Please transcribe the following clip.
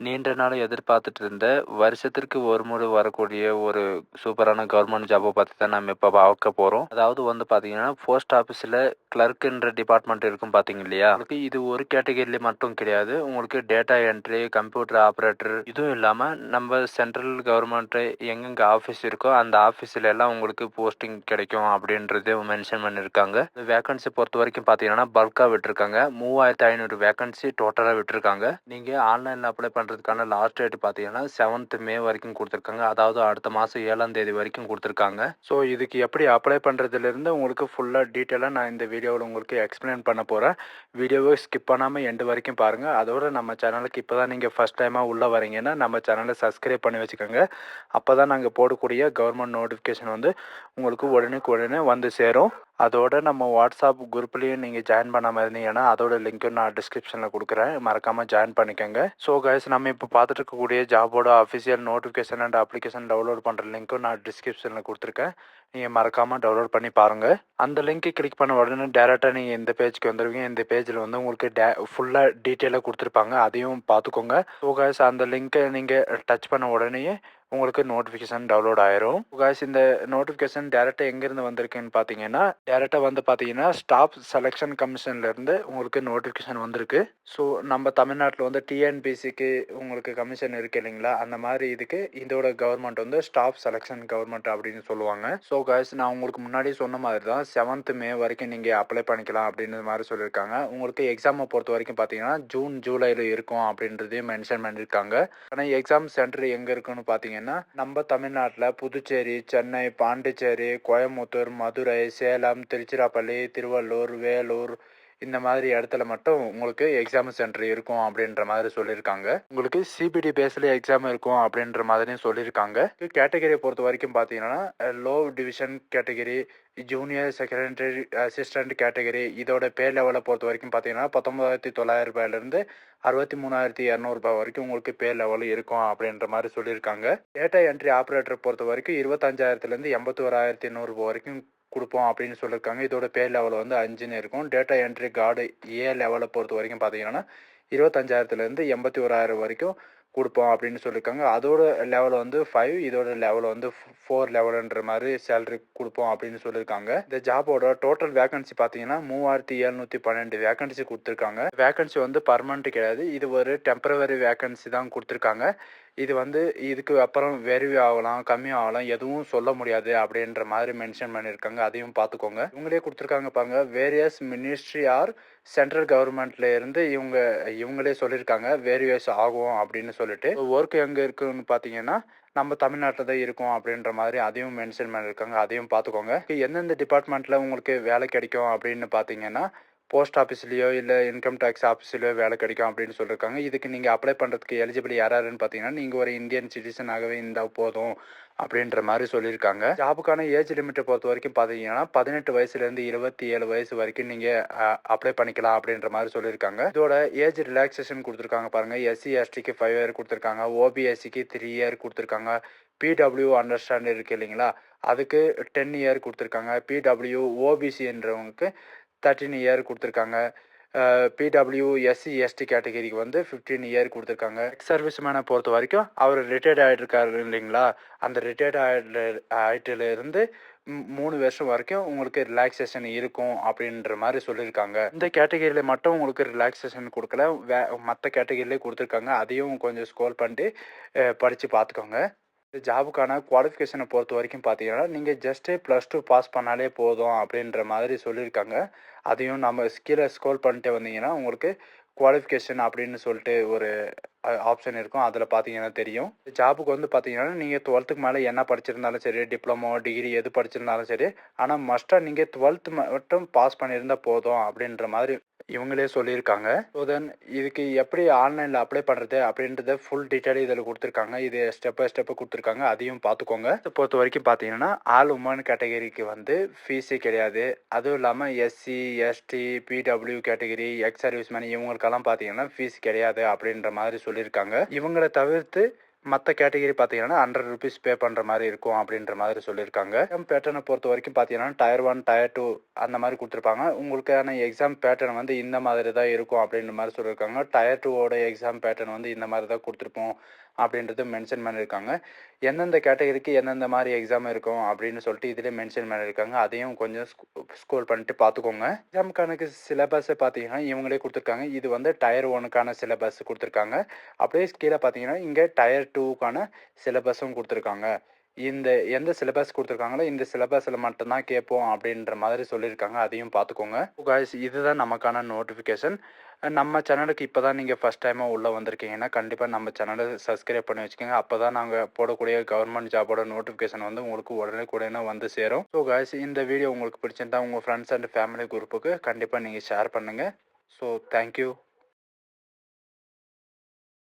நீண்ட நாள் எதிர்பார்த்துட்டு இருந்த வருஷத்திற்கு ஒரு முறை வரக்கூடிய ஒரு சூப்பரான கவர்மெண்ட் ஜாப்பை பற்றி தான் நம்ம இப்போ பார்க்க போகிறோம். அதாவது வந்து பார்த்தீங்கன்னா போஸ்ட் ஆஃபீஸில் கிளர்க்குன்ற டிபார்ட்மெண்ட் இருக்கும் பார்த்தீங்க இல்லையா, உங்களுக்கு இது ஒரு கேட்டகரியில மட்டும் கிடையாது. உங்களுக்கு டேட்டா என்ட்ரி, கம்ப்யூட்டர் ஆப்ரேட்டர், இதுவும் இல்லாமல் நம்ம சென்ட்ரல் கவர்மெண்ட் எங்கெங்கே ஆஃபீஸ் இருக்கோ அந்த ஆஃபீஸில் எல்லாம் உங்களுக்கு போஸ்டிங் கிடைக்கும் அப்படின்றது மென்ஷன் பண்ணியிருக்காங்க. வேகன்சி பொறுத்த வரைக்கும் பார்த்தீங்கன்னா பல்காக விட்டுருக்காங்க. 3500 வேகன்சி டோட்டலாக விட்டுருக்காங்க. நீங்கள் ஆன்லைனில் அப்ளை பண்ணுறதுக்கான லாஸ்ட் டேட் பார்த்தீங்கன்னா 7th மே வரைக்கும் கொடுத்துருக்காங்க. அதாவது அடுத்த மாதம் 7ஆம் தேதி வரைக்கும் கொடுத்துருக்காங்க. ஸோ இதுக்கு எப்படி அப்ளை பண்ணுறதுலேருந்து உங்களுக்கு ஃபுல்லாக டீட்டெயிலாக நான் இந்த வீடியோவில் உங்களுக்கு எக்ஸ்பிளைன் பண்ண போகிறேன். வீடியோவை ஸ்கிப் பண்ணாமல் எண்டு வரைக்கும் பாருங்கள். அதோட நம்ம சேனலுக்கு இப்போ தான் நீங்கள் ஃபஸ்ட் டைமாக உள்ளே வரீங்கன்னா நம்ம சேனலை சப்ஸ்கிரைப் பண்ணி வச்சுக்கோங்க. அப்போ தான் நாங்கள் போடக்கூடிய கவர்மெண்ட் நோட்டிஃபிகேஷன் வந்து உங்களுக்கு உடனே வந்து சேரும். அதோட நம்ம வாட்ஸ்அப் குரூப்லேயும் நீங்கள் ஜாயின் பண்ணாமல் இருந்தீங்கன்னா அதோட லிங்க்கும் நான் டிஸ்கிரிப்ஷனில் கொடுக்குறேன். மறக்காமல் ஜாயின் பண்ணிக்கோங்க. ஸோ கைஸ், நம்ம இப்போ பார்த்துட்டு இருக்கக்கூடிய ஜாபோட official notification and application download பண்ணுற லிங்க்கும் நான் டிஸ்கிரிப்ஷனில் கொடுத்துருக்கேன். நீங்கள் மறக்காமல் டவுன்லோட் பண்ணி பாருங்கள். அந்த லிங்க்கை கிளிக் பண்ண உடனே டேரெக்டாக நீங்கள் இந்த பேஜ்க்கு வந்துடுவீங்க. இந்த பேஜில் வந்து உங்களுக்கு ஃபுல்லாக டீட்டெயிலாக கொடுத்துருப்பாங்க. அதையும் பார்த்துக்கோங்க. ஸோ கைஸ், அந்த லிங்க்கை நீங்கள் டச் பண்ண உடனேயே உங்களுக்கு நோட்டிஃபிகேஷன் டவுன்லோட் ஆயிரும். காய்ஸ், இந்த நோட்டிஃபிகேஷன் டேரெக்டாக எங்கேருந்து வந்திருக்குன்னு பார்த்தீங்கன்னா டேரெக்டாக வந்து பார்த்தீங்கன்னா ஸ்டாஃப் செலெக்ஷன் கமிஷன்லேருந்து உங்களுக்கு நோட்டிஃபிகேஷன் வந்திருக்கு. ஸோ நம்ம தமிழ்நாட்டில் வந்து டிஎன்பிசிக்கு உங்களுக்கு கமிஷன் இருக்குது இல்லைங்களா, அந்த மாதிரி இதுக்கு இதோட கவர்மெண்ட் வந்து ஸ்டாஃப் செலெக்ஷன் கவர்மெண்ட் அப்படின்னு சொல்லுவாங்க. ஸோ காய்ஸ், நான் உங்களுக்கு முன்னாடி சொன்ன மாதிரி தான் 7th மே வரைக்கும் நீங்கள் அப்ளை பண்ணிக்கலாம் அப்படின்ற மாதிரி சொல்லியிருக்காங்க. உங்களுக்கு எக்ஸாமை பொறுத்த வரைக்கும் பார்த்தீங்கன்னா ஜூன் ஜூலையில் இருக்கும் அப்படின்றதையும் மென்ஷன் பண்ணியிருக்காங்க. ஆனால் எக்ஸாம் சென்டர் எங்கே இருக்குன்னு பார்த்தீங்கன்னா நம்ம தமிழ்நாட்டில் புதுச்சேரி, சென்னை, பாண்டிச்சேரி, கோயம்புத்தூர், மதுரை, சேலம், திருச்சிராப்பள்ளி, திருவள்ளூர், வேலூர் இந்த மாதிரி இடத்துல மட்டும் உங்களுக்கு எக்ஸாம் சென்டர் இருக்கும் அப்படின்ற மாதிரி சொல்லியிருக்காங்க. உங்களுக்கு சிபிடி பேஸில் எக்ஸாம் இருக்கும் அப்படின்ற மாதிரியும் சொல்லியிருக்காங்க. கேட்டகரியை பொறுத்த வரைக்கும் பார்த்தீங்கன்னா low division category, junior secondary assistant category, இதோட பே லெவலை பொறுத்த வரைக்கும் பார்த்தீங்கன்னா 19,900 ரூபாயிலிருந்து 63,200 ரூபாய் வரைக்கும் உங்களுக்கு பே லெவல் இருக்கும் அப்படின்ற மாதிரி சொல்லியிருக்காங்க. டேட்டா என்ட்ரி ஆப்ரேட்டர் பொறுத்த வரைக்கும் 25,000லேருந்து 81,800 ரூபாய் வரைக்கும் கொடுப்போம் அப்படின்னு சொல்லியிருக்காங்க. இதோட பே லெவல் வந்து 5ன்னு இருக்கும். டேட்டா என்ட்ரி கார்டு ஏ லெவலை பொறுத்த வரைக்கும் பார்த்தீங்கன்னா 25,000லேருந்து 81,000 வரைக்கும் கொடுப்போம் அப்படின்னு சொல்லியிருக்காங்க. அதோட லெவல் வந்து 5, இதோட லெவல் வந்து 4 லெவலுன்ற மாதிரி சேலரி கொடுப்போம் அப்படின்னு சொல்லியிருக்காங்க. இந்த ஜாபோட டோட்டல் வேகன்சி பார்த்தீங்கன்னா 3,712 வேகன்சி கொடுத்துருக்காங்க. வேகன்சி வந்து பர்மனெண்ட் கிடையாது, இது ஒரு டெம்பரவரி வேகன்சி தான் கொடுத்துருக்காங்க. இது வந்து இதுக்கு அப்புறம் வெரிவி ஆகலாம், கம்மி ஆகலாம், எதுவும் சொல்ல முடியாது அப்படின்ற மாதிரி மென்ஷன் பண்ணியிருக்காங்க. அதையும் பார்த்துக்கோங்க. இவங்களே கொடுத்துருக்காங்க பாருங்க, வேரியஸ் மினிஸ்ட்ரி ஆர் சென்ட்ரல் கவர்மெண்ட்ல இருந்து இவங்களே சொல்லியிருக்காங்க வேரியஸ் ஆகும் அப்படின்னு சொல்லிட்டு. ஒர்க் எங்கே இருக்குன்னு பார்த்தீங்கன்னா நம்ம தமிழ்நாட்டில் தான் இருக்கும் அப்படின்ற மாதிரி அதையும் மென்ஷன் பண்ணியிருக்காங்க. அதையும் பார்த்துக்கோங்க. எந்தெந்த டிபார்ட்மெண்ட்டில் உங்களுக்கு வேலை கிடைக்கும் அப்படின்னு பார்த்தீங்கன்னா போஸ்ட் ஆஃபீஸ்லேயோ இல்லை இன்கம் டேக்ஸ் ஆஃபீஸ்லேயோ வேலை கிடைக்கும் அப்படின்னு சொல்லியிருக்காங்க. இதுக்கு நீங்கள் அப்ளை பண்ணுறதுக்கு எலிஜிபிள் யாருன்னு பார்த்தீங்கன்னா நீங்கள் ஒரு இந்தியன் சிட்டிசனாகவே இருந்தால் போதும் அப்படின்ற மாதிரி சொல்லியிருக்காங்க. ஜாபுக்கான ஏஜ் லிமிட்டை பொறுத்த வரைக்கும் பார்த்தீங்கன்னா 18 வயசுலேருந்து 27 வயசு வரைக்கும் நீங்கள் அப்ளை பண்ணிக்கலாம் அப்படின்ற மாதிரி சொல்லியிருக்காங்க. இதோட ஏஜ் ரிலாக்ஸேஷன் கொடுத்துருக்காங்க பாருங்கள். எஸ்சி எஸ்டிக்கு 5 இயர் கொடுத்துருக்காங்க, ஓபிஎஸ்சிக்கு 3 இயர் கொடுத்துருக்காங்க, பிடபிள்யூ அண்டர்ஸ்டாண்ட் இருக்குது இல்லைங்களா, அதுக்கு 10 இயர் கொடுத்துருக்காங்க, பிடபிள்யூ ஓபிசின்றவங்களுக்கு 13 இயர் கொடுத்துருக்காங்க, பிடபிள்யூ எஸ்சி எஸ்டி கேட்டகரிக்கு வந்து 15 இயர் கொடுத்துருக்காங்க. சர்வீஸ் மேனை பொறுத்த வரைக்கும் அவர் ரிட்டையர்ட் ஆகிட்டு இருக்காரு இல்லைங்களா, அந்த ரிட்டையர்ட் ஆகிட்டுலேருந்து 3 வருஷம் வரைக்கும் உங்களுக்கு ரிலாக்ஸேஷன் இருக்கும் அப்படின்ற மாதிரி சொல்லியிருக்காங்க. இந்த கேட்டகரியில் மட்டும் உங்களுக்கு ரிலாக்ஸேஷன் கொடுக்கல, மற்ற கேட்டகரியிலே கொடுத்துருக்காங்க. அதையும் கொஞ்சம் ஸ்க்ரோல் பண்ணிட்டு படித்து பார்த்துக்கோங்க. இந்த ஜாபுக்கான குவாலிஃபிகேஷனை பொறுத்த வரைக்கும் பார்த்தீங்கன்னா நீங்கள் ஜஸ்ட்டு +2 பாஸ் பண்ணாலே போதும் அப்படின்ற மாதிரி சொல்லியிருக்காங்க. அதையும் நம்ம கீழே ஸ்க்ரோல் பண்ணிட்டு வந்தீங்கன்னா உங்களுக்கு குவாலிஃபிகேஷன் அப்படின்னு சொல்லிட்டு ஒரு ஆப்ஷன் இருக்கும். அதில் பார்த்தீங்கன்னா தெரியும். ஜாபுக்கு வந்து பார்த்தீங்கன்னா நீங்கள் 12க்கு மேலே என்ன படிச்சிருந்தாலும் சரி, டிப்ளமோ, டிகிரி எது படிச்சிருந்தாலும் சரி, ஆனால் மஸ்ட்டாக நீங்கள் 12th மட்டும் பாஸ் பண்ணியிருந்தால் போதும் அப்படின்ற மாதிரி இவங்களே சொல்லியிருக்காங்க. ஸோ தென் இதுக்கு எப்படி ஆன்லைனில் அப்ளை பண்ணுறது அப்படின்றத ஃபுல் டீட்டெயில் இதில் கொடுத்துருக்காங்க. இது ஸ்டெப் பை ஸ்டெப்பு கொடுத்துருக்காங்க. அதையும் பார்த்துக்கோங்க. இதை பொறுத்த வரைக்கும் பார்த்தீங்கன்னா ஆல் உமன் கேட்டகரிக்கு வந்து ஃபீஸே கிடையாது. அதுவும் இல்லாமல் SC, ST, PWD category, ex service man இவங்களுக்கெல்லாம் பார்த்தீங்கன்னா ஃபீஸ் கிடையாது அப்படின்ற மாதிரி சொல்லியிருக்காங்க. இவங்களை தவிர்த்து மற்ற கேட்டகரி பார்த்தீங்கன்னா ₹100 பே பண்ணுற மாதிரி இருக்கும் அப்படின்ற மாதிரி சொல்லியிருக்காங்க. எக்ஸாம் பேட்டர்னை பொறுத்த வரைக்கும் பார்த்தீங்கன்னா டயர் 1 டயர் 2 அந்த மாதிரி கொடுத்துருப்பாங்க. உங்களுக்கான எக்ஸாம் பேட்டர்ன் வந்து இந்த மாதிரி தான் இருக்கும் அப்படின்ற மாதிரி சொல்லியிருக்காங்க. டயர் 2ஓட எக்ஸாம் பேட்டர்ன் வந்து இந்த மாதிரி தான் கொடுத்துருப்போம் அப்படின்றது மென்ஷன் பண்ணியிருக்காங்க. எந்தெந்த கேட்டகரிக்கு எந்தெந்த மாதிரி எக்ஸாம் இருக்கும் அப்படின்னு சொல்லிட்டு இதிலே மென்ஷன் பண்ணியிருக்காங்க. அதையும் கொஞ்சம் ஸ்க்ரோல் பண்ணிட்டு பார்த்துக்கோங்க. எக்ஸாமுக்கான சிலபஸை பார்த்தீங்கன்னா இவங்களே கொடுத்துருக்காங்க. இது வந்து டயர் 1க்கான சிலபஸ் கொடுத்துருக்காங்க. அப்படியே கீழே பார்த்தீங்கன்னா இங்கே டயர் 2க்கான சிலபஸும் கொடுத்துருக்காங்க. எந்த சிலபஸ் கொடுத்துருக்காங்களோ இந்த சிலபஸில் மட்டும்தான் கேட்போம் அப்படின்ற மாதிரி சொல்லியிருக்காங்க. அதையும் பார்த்துக்கோங்க. காய்ஸ் இதுதான் நமக்கான நோட்டிஃபிகேஷன். நம்ம சேனலுக்கு இப்போ தான் நீங்கள் ஃபஸ்ட் டைமாக உள்ளே வந்திருக்கீங்கன்னா கண்டிப்பாக நம்ம சேனலை சப்ஸ்கிரைப் பண்ணி வச்சுக்கோங்க. அப்போ தான் நாங்கள் போடக்கூடிய கவர்மெண்ட் ஜாபோட நோட்டிஃபிகேஷன் வந்து உங்களுக்கு உடனே வந்து சேரும். ஸோ காய்ஸ் இந்த வீடியோ உங்களுக்கு பிடிச்சிருந்தா உங்கள் ஃப்ரெண்ட்ஸ் அண்ட் ஃபேமிலி குரூப்புக்கு கண்டிப்பாக நீங்கள் ஷேர் பண்ணுங்கள். So thank you.